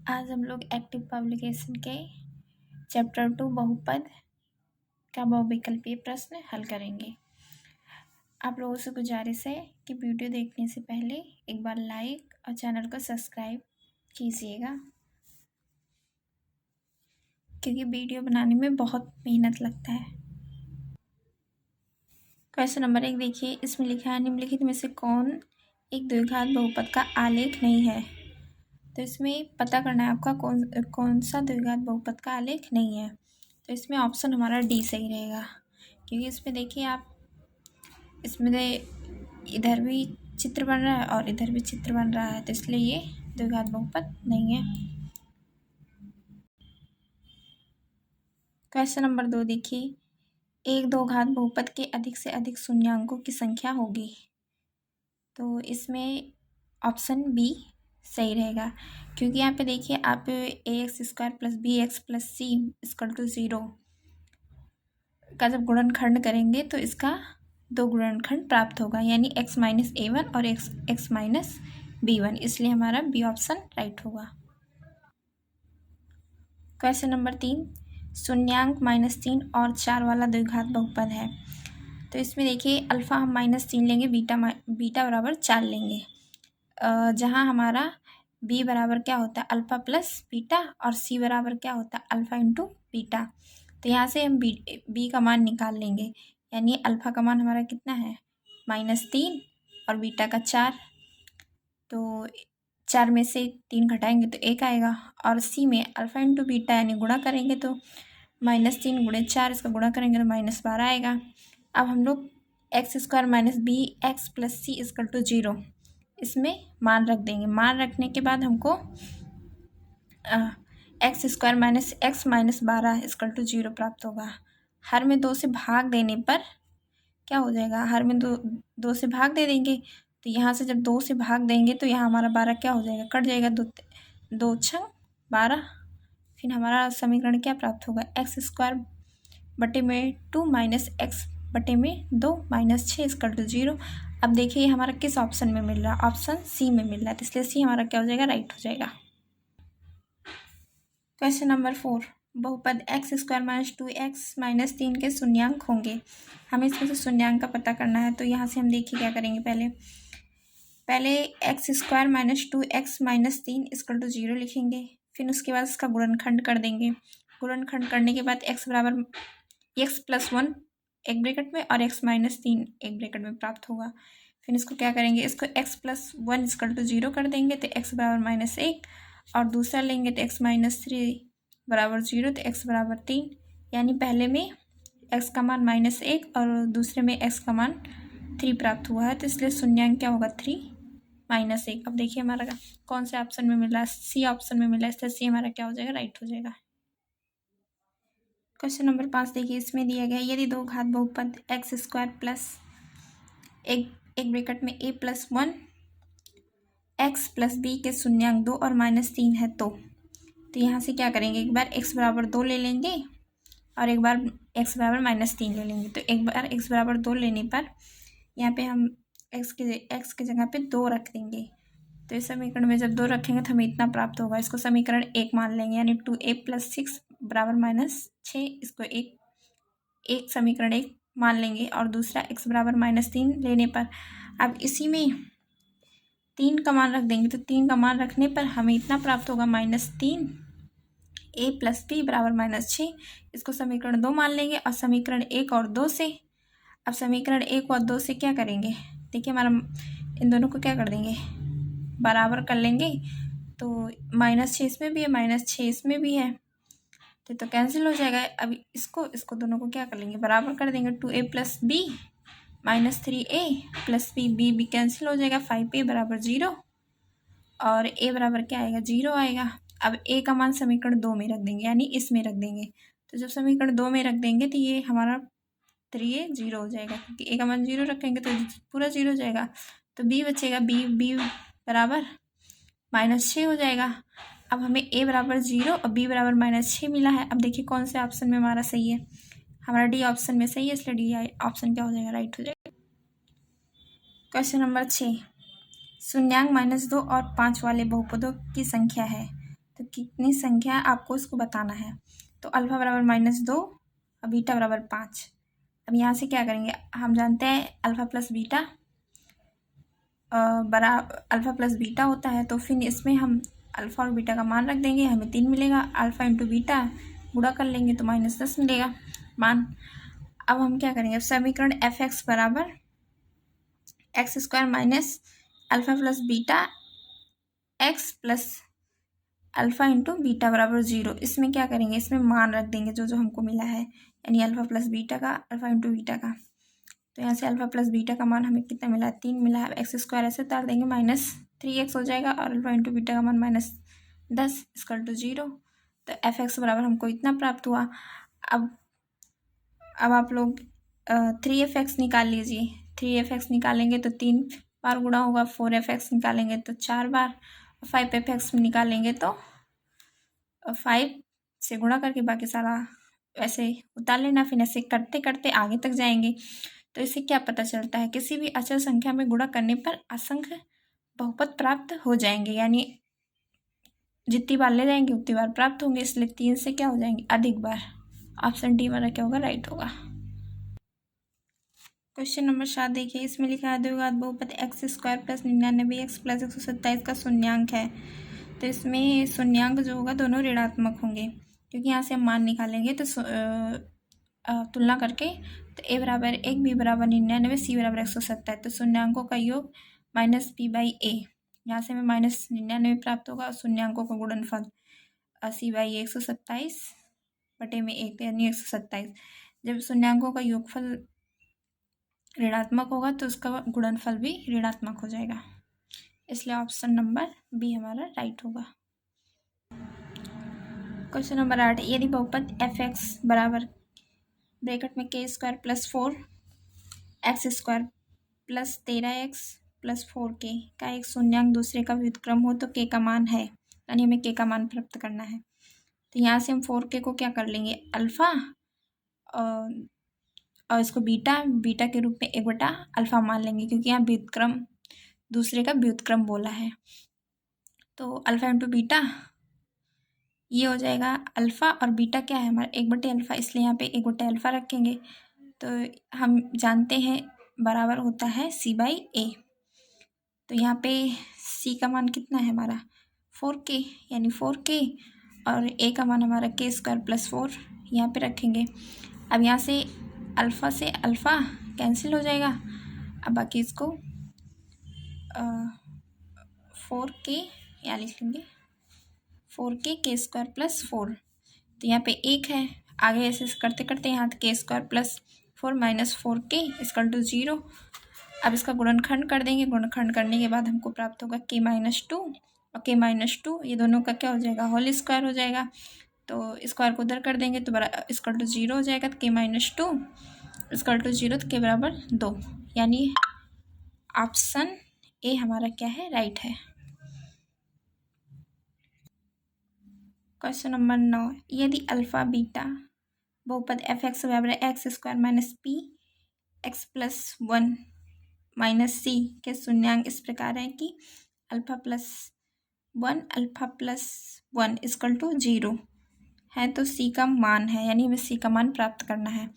आज हम लोग एक्टिव पब्लिकेशन के चैप्टर 2 बहुपद का बहुविकल्पीय प्रश्न हल करेंगे। आप लोगों से गुजारिश है कि वीडियो देखने से पहले एक बार लाइक और चैनल को सब्सक्राइब कीजिएगा, क्योंकि वीडियो बनाने में बहुत मेहनत लगता है। क्वेश्चन नंबर 1 देखिए, इसमें लिखा है निम्नलिखित में से कौन एक द्विघात बहुपद का आलेख नहीं है। तो इसमें पता करना है आपका कौन सा द्विघात बहुपद का आलेख नहीं है। तो इसमें ऑप्शन हमारा डी सही रहेगा, क्योंकि इसमें देखिए आप इसमें इधर भी चित्र बन रहा है और इधर भी चित्र बन रहा है, तो इसलिए ये द्विघात बहुपद नहीं है। क्वेश्चन नंबर 2 देखिए, एक दो घात बहुपद के अधिक से अधिक शून्याङ्कों की संख्या होगी। तो इसमें ऑप्शन बी सही रहेगा, क्योंकि यहाँ पे देखिए आप ax² + bx + c = 0 का जब गुणनखंड करेंगे तो इसका 2 गुणनखंड प्राप्त होगा, यानी x - a1 और x - b1, इसलिए हमारा बी ऑप्शन राइट होगा। क्वेश्चन नंबर 3, शून्याङ्क -3 और 4 वाला द्विघात बहुपद है। तो इसमें देखिए अल्फ़ा हम -3 लेंगे, बीटा बराबर 4 लेंगे, जहाँ हमारा b बराबर क्या होता है अल्फ़ा प्लस बीटा और c बराबर क्या होता है अल्फ़ा इंटू बीटा। तो यहाँ से हम b का मान निकाल लेंगे, यानी अल्फ़ा का मान हमारा कितना है -3 और बीटा का 4। तो 4 में से 3 घटाएंगे तो 1 आएगा, और c में अल्फ़ा इंटू बीटा यानी गुणा करेंगे तो -3 × 4, इसका गुणा करेंगे तो -12 आएगा। अब हम लोग x² - bx + c = 0 इसमें मान रख देंगे। मान रखने के बाद हमको x² - x - 12 = 0 प्राप्त होगा। हर में 2 से भाग देने पर क्या हो जाएगा, हर में दो से भाग दे देंगे, तो यहाँ से जब 2 से भाग देंगे तो यहाँ हमारा 12 क्या हो जाएगा, कट जाएगा, 2 × 12। फिर हमारा समीकरण क्या प्राप्त होगा, x² / 2 - x / 2 - 6 = 0। अब देखिए ये हमारा किस ऑप्शन में मिल रहा है, ऑप्शन सी में मिल रहा है, तो इसलिए सी हमारा क्या हो जाएगा, राइट हो जाएगा। क्वेश्चन नंबर 4, बहुपद x² - 2x - 3 के शून्याङ्क होंगे। हमें इसमें से शून्याङ्क का पता करना है, तो यहाँ से हम देखिए क्या करेंगे, पहले x² - 2x - 3 = 0 लिखेंगे, फिर उसके बाद इसका गुणनखंड कर देंगे। गुणनखंड करने के बाद x + 1 एक ब्रैकेट में और x - 3 एक ब्रैकेट में प्राप्त होगा। फिर इसको क्या करेंगे, इसको x + 1 = 0 कर देंगे, तो x = -1, और दूसरा लेंगे तो x - 3 = 0, तो x = 3, यानी पहले में x का मान -1 और दूसरे में x का मान 3 प्राप्त हुआ है, तो इसलिए शून्याङ्क क्या होगा, 3 - 1। अब देखिए हमारा कौन से ऑप्शन में मिला है, सी ऑप्शन में मिला है, इसलिए सी हमारा क्या हो जाएगा, राइट हो जाएगा। क्वेश्चन नंबर 5 देखिए, इसमें दिया गया यदि दो घात बहुपद x² प्लस एक ब्रैकेट में a + 1 x + b के शून्याङ्क 2 और -3 है, तो यहाँ से क्या करेंगे, एक बार x = 2 ले लेंगे और एक बार x = -3 ले लेंगे। तो एक बार x = 2 लेने पर यहाँ पे हम x की जगह पे 2 रख देंगे, तो इस समीकरण में जब 2 रखेंगे तो हमें इतना प्राप्त होगा। इसको समीकरण 1 मान लेंगे, यानी 2a + 6 = -6, इसको एक समीकरण 1 मान लेंगे, और दूसरा x = -3 लेने पर अब इसी में 3 का मान रख देंगे, तो 3 का मान रखने पर हमें इतना प्राप्त होगा -3 a + b = -6, इसको समीकरण 2 मान लेंगे, और समीकरण 1 और 2 से, अब समीकरण 1 और 2 से क्या करेंगे, देखिए हमारा इन दोनों को क्या कर देंगे, बराबर कर लेंगे, तो -6 इसमें भी है, -6 इसमें भी है, तो कैंसिल हो जाएगा। अब इसको दोनों को क्या कर लेंगे, बराबर कर देंगे, 2a + b -3a + b cancel हो जाएगा, 5a = 0 और a बराबर क्या आएगा, 0 आएगा। अब a का मान समीकरण 2 में रख देंगे, यानी इसमें रख देंगे, तो जब समीकरण 2 में रख देंगे तो ये हमारा 3a 0 हो जाएगा, क्योंकि a का मान 0 रखेंगे तो पूरा 0 हो जाएगा, तो b बचेगा, b बराबर -6 हो जाएगा। अब हमें a = 0 और b = -6 मिला है। अब देखिए कौन से ऑप्शन में हमारा सही है, हमारा डी ऑप्शन में सही है, इसलिए डी ऑप्शन क्या हो जाएगा, राइट हो जाएगा। क्वेश्चन नंबर 6, शून्याङ्क -2 और 5 वाले बहुपदों की संख्या है। तो कितनी संख्या आपको इसको बताना है। तो अल्फ़ा बराबर -2 और बीटा बराबर 5। अब यहाँ से क्या करेंगे, हम जानते हैं alpha plus beta alpha plus beta होता है, तो फिर इसमें हम अल्फ़ा और बीटा का मान रख देंगे, हमें 3 मिलेगा। अल्फ़ा इंटू बीटा गुणा कर लेंगे तो -10 मिलेगा मान। अब हम क्या करेंगे, समीकरण f(x) बराबर x² minus alpha plus beta x plus alpha into beta बराबर 0, इसमें क्या करेंगे, इसमें मान रख देंगे जो जो हमको मिला है, यानी अल्फ़ा प्लस बीटा का अल्फ़ा इंटू बीटा का। तो यहाँ से अल्फ़ा प्लस बीटा का मान हमें कितना मिला, 3 मिला है। x² ऐसे उतार देंगे, -3x हो जाएगा और अल्फ़ा इंटू बीटा का मान -10 = 0। तो f(x) बराबर हमको इतना प्राप्त हुआ। अब आप लोग 3f(x) निकाल लीजिए। 3f(x) निकालेंगे तो 3 बार गुणा होगा, 4f(x) निकालेंगे तो 4 बार, 5f(x) निकालेंगे तो 5 से गुणा करके बाकी सारा ऐसे उतार लेना। फिर ऐसे करते करते आगे तक जाएंगे। तो इससे क्या पता चलता है, किसी भी अचल संख्या में गुणा करने पर असंख्य बहुपद प्राप्त हो जाएंगे, यानी जितनी बार ले जाएंगे उतनी बार प्राप्त होंगे, इसलिए 3 से क्या हो जाएंगे, अधिक बार। ऑप्शन डी वाला क्या होगा, राइट होगा। क्वेश्चन नंबर 7 देखिए, इसमें लिखा है द्विघात बहुपद x² + 99x + 127 का शून्यांक है। तो इसमें शून्यांक जो होगा दोनों ऋणात्मक होंगे, क्योंकि यहाँ से हम मान निकालेंगे तो तुलना करके, तो a बराबर 1, b बराबर 99, c बराबर 127। तो शून्यांकों का योग -b/a, यहाँ से हमें -99 प्राप्त होगा और शून्यांकों का गुणनफल c/a 127/1 यानी 127। जब शून्यांकों का योगफल ऋणात्मक होगा तो उसका गुणनफल भी ऋणात्मक हो जाएगा, इसलिए ऑप्शन नंबर बी हमारा राइट होगा। क्वेश्चन नंबर 8, यदि बहुपद f(x) बराबर ब्रैकेट में k² + 4 x² + 13x + 4k का एक शून्यांक दूसरे का व्युत्क्रम हो तो k का मान है, यानी हमें k का मान प्राप्त करना है। तो यहाँ से हम 4k को क्या कर लेंगे, अल्फ़ा और इसको बीटा के रूप में 1/अल्फ़ा मान लेंगे, क्योंकि यहाँ व्युत्क्रम दूसरे का व्युत्क्रम बोला है। तो अल्फ़ा इंटू बीटा ये हो जाएगा, अल्फ़ा और बीटा क्या है हमारा 1/अल्फ़ा, इसलिए यहाँ पे 1/अल्फ़ा रखेंगे। तो हम जानते हैं बराबर होता है c/a। तो यहाँ पे c का मान कितना है हमारा 4k, यानी 4k, और a का मान हमारा k² + 4 यहाँ पे रखेंगे। अब यहाँ से अल्फ़ा से अल्फ़ा कैंसिल हो जाएगा। अब बाकी इसको 4k यहाँ लिख लेंगे, 4k k² + 4। तो यहाँ पे 1 है, आगे ऐसे करते करते यहाँ k² + 4 - 4k = 0। अब इसका गुणनखंड कर देंगे, गुणनखंड करने के बाद हमको प्राप्त होगा k - 2 और k - 2 ये दोनों का क्या हो जाएगा, होल स्क्वायर हो जाएगा। तो स्क्वायर को उधर कर देंगे तो = 0 हो जाएगा। तो k - 2 = 0, तो k बराबर 2, यानी ऑप्शन ए हमारा क्या है, राइट है। क्वेश्चन नंबर 9, यदि अल्फ़ा बीटा बहुपद f(x) बराबर x² - p x + 1 - c के शून्यांक इस प्रकार है कि अल्फ़ा प्लस 1 = 0 है, तो c का मान है, यानी हमें c का मान प्राप्त करना है।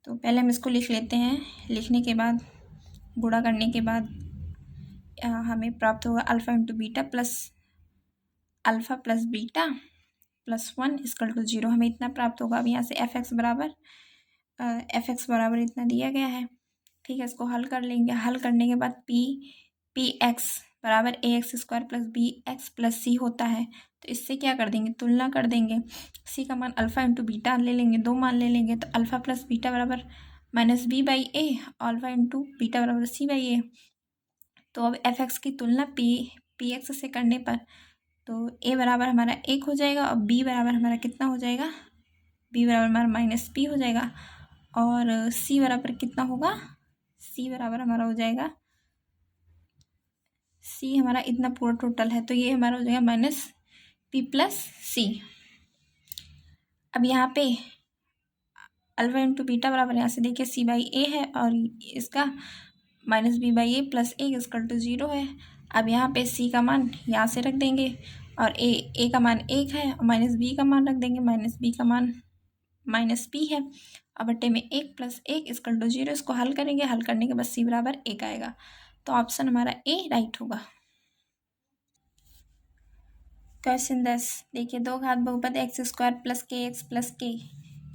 तो पहले हम इसको लिख लेते हैं, लिखने के बाद गुणा करने के बाद हमें प्राप्त होगा alpha into beta plus alpha plus beta + 1 = 0, हमें इतना प्राप्त होगा। अब यहाँ से f(x) बराबर इतना दिया गया है, ठीक है। इसको हल कर लेंगे, हल करने के बाद px बराबर ax² + bx + c होता है। तो इससे क्या कर देंगे, तुलना कर देंगे। c का मान अल्फ़ा इंटू बीटा ले लेंगे, 2 मान ले लेंगे, तो अल्फ़ा प्लस बीटा बराबर -b/a, अल्फ़ा इंटू बीटा बराबर c/a। तो अब f(x) की तुलना px से करने पर तो a बराबर हमारा 1 हो जाएगा और b बराबर हमारा कितना हो जाएगा, b बराबर हमारा -p हो जाएगा, और c बराबर कितना होगा, c बराबर हमारा हो जाएगा, c हमारा इतना पूरा टोटल है, तो ये हमारा हो जाएगा -p + c। अब यहाँ पे अल्फ़ा इंटू बीटा बराबर यहाँ से देखिए c/a है और इसका -b/a + 1 = 0 है। अब यहाँ पे c का मान यहाँ से रख देंगे और ए का मान 1 है और माइनस बी का मान रख देंगे, माइनस बी का मान माइनस बी है और बट्टे में 1 + 1 = 0। इसको हल करेंगे, हल करने के बाद c बराबर 1 आएगा। तो ऑप्शन हमारा ए राइट होगा। क्वेश्चन 10 देखिए, दो घात बहुपद x² + kx + k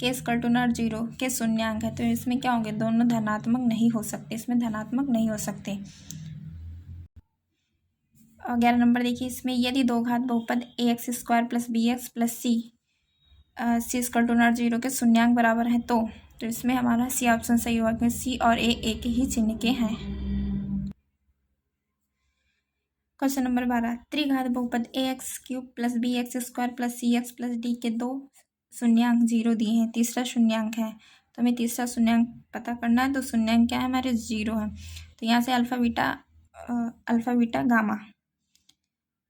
= नॉट 0 के शून्यांक है, तो इसमें क्या होंगे, दोनों धनात्मक नहीं हो सकते, इसमें धनात्मक नहीं हो सकते। और 11 नंबर देखिए, इसमें यदि दो घात बहुपद ax² + bx + c = नॉट 0 के शून्यांक बराबर हैं तो इसमें हमारा सी ऑप्शन सही होगा, क्योंकि सी और ए एक ही चिन्ह के हैं। क्वेश्चन नंबर 12 त्रिघात बहुपद ax³ + bx² + cx + d के दो शून्यांक 0 दिए हैं, तीसरा शून्यांक है, तो हमें तीसरा शून्यांक पता करना है। तो शून्यांक क्या है हमारे, 0 है। तो यहाँ से अल्फा बीटा गामा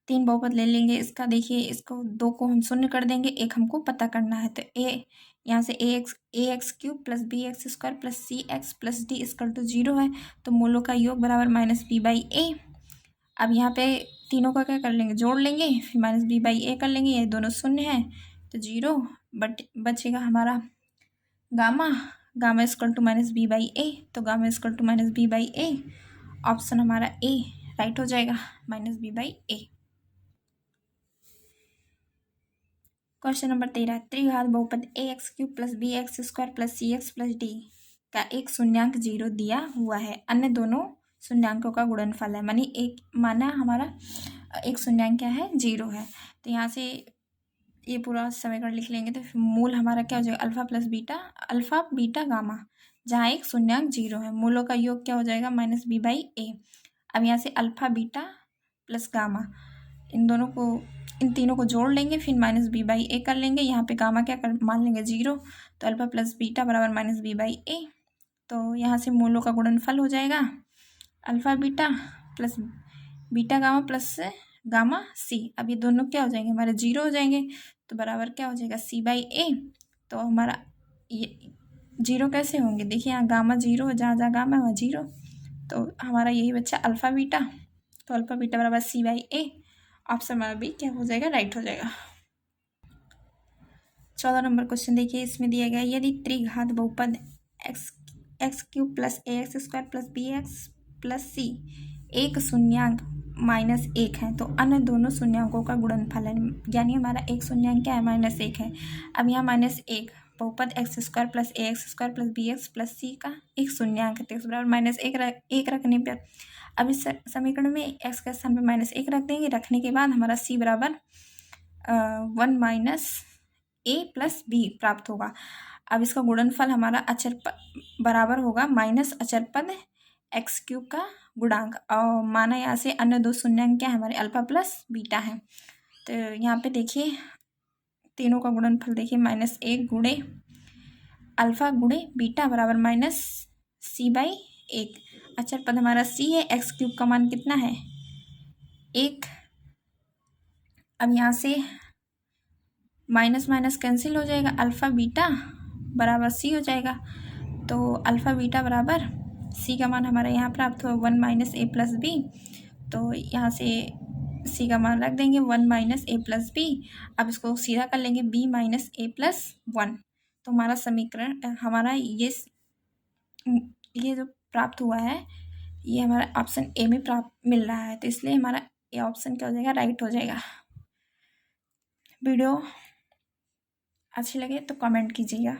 तीन बहुपद ले लेंगे। इसका देखिए, इसको 2 को हम शून्य कर देंगे, एक हमको पता करना है। तो यहाँ से ax³ + bx² + cx + d = 0 है, तो मूलों का योग बराबर -b/a। अब यहाँ पे तीनों का क्या कर लेंगे, जोड़ लेंगे, फिर -b/a कर लेंगे, ये दोनों शून्य है तो 0, बट बचेगा हमारा गामा = -b/a। तो गामा = -b/a, ऑप्शन हमारा ए राइट हो जाएगा, -b/a। क्वेश्चन नंबर 13 त्रिघात बहुपद ax³ + bx² + cx + d का एक शून्यांक 0 दिया हुआ है, अन्य दोनों शून्यांकों का गुणनफल है। माना हमारा एक शून्यांक क्या है, 0 है। तो यहाँ से ये पूरा समीकरण लिख लेंगे, तो फिर मूल हमारा क्या हो जाएगा, अल्फा बीटा गामा, जहाँ एक शून्यांक 0 है, मूलों का योग क्या हो जाएगा, -b/a। अब यहाँ से अल्फा बीटा प्लस गामा, इन तीनों को जोड़ लेंगे, फिर -b/a कर लेंगे। यहाँ पे गामा क्या कर मान लेंगे, 0, तो अल्फा प्लस बीटा बराबर -b/a। तो यहाँ से मूलों का गुणनफल हो जाएगा alpha beta plus beta gamma plus gamma C. अब ये दोनों क्या हो जाएंगे, हमारे 0 हो जाएंगे, तो बराबर क्या हो जाएगा, c/a। तो हमारा ये 0 कैसे होंगे, देखिए यहाँ गामा 0, जहाँ जहाँ गामा है वहाँ 0, तो हमारा यही बच्चा अल्फा बीटा। तो अल्फा बीटा बराबर c/a, ऑप्शन हमारा बी क्या हो जाएगा, राइट हो जाएगा। 14 नंबर क्वेश्चन देखिए, इसमें दिया गया यदि त्रिघात बहुपद x³ + ax² + bx + c एक शून्यांक -1 है, तो अन्य दोनों शून्यांकों का गुणनफल है, यानी हमारा एक शून्यांक क्या है, -1 है। अब यहाँ -1 बहुपद x² + ax² + bx + c का एक शून्यांक है, तो x बराबर -1 रखने पर, अब इस समीकरण में x के स्थान पर -1 रख देंगे, रखने के बाद हमारा c बराबर 1 - a + b प्राप्त होगा। अब इसका गुणनफल हमारा अचर बराबर होगा माइनस अचर पद x³ का गुणांक, और माना यहाँ से अन्य दो शून्यांक क्या है, हमारे अल्फा प्लस बीटा है। तो यहाँ पे देखिए तीनों का गुणनफल देखिए, -1 गुणे अल्फा गुणे बीटा बराबर -c/1। अचर पद हमारा c है, x³ का मान कितना है, 1। अब यहाँ से माइनस माइनस कैंसिल हो जाएगा, अल्फा बीटा बराबर c हो जाएगा। तो अल्फा बीटा बराबर c का मान हमारा यहाँ प्राप्त हुआ 1 - a + b। तो यहाँ से c का मान रख देंगे 1 - a + b। अब इसको सीधा कर लेंगे b - a + 1। तो हमारा समीकरण हमारा ये जो प्राप्त हुआ है, ये हमारा ऑप्शन ए में प्राप्त मिल रहा है, तो इसलिए हमारा ये ऑप्शन क्या हो जाएगा, राइट हो जाएगा। वीडियो अच्छी लगे तो कमेंट कीजिएगा।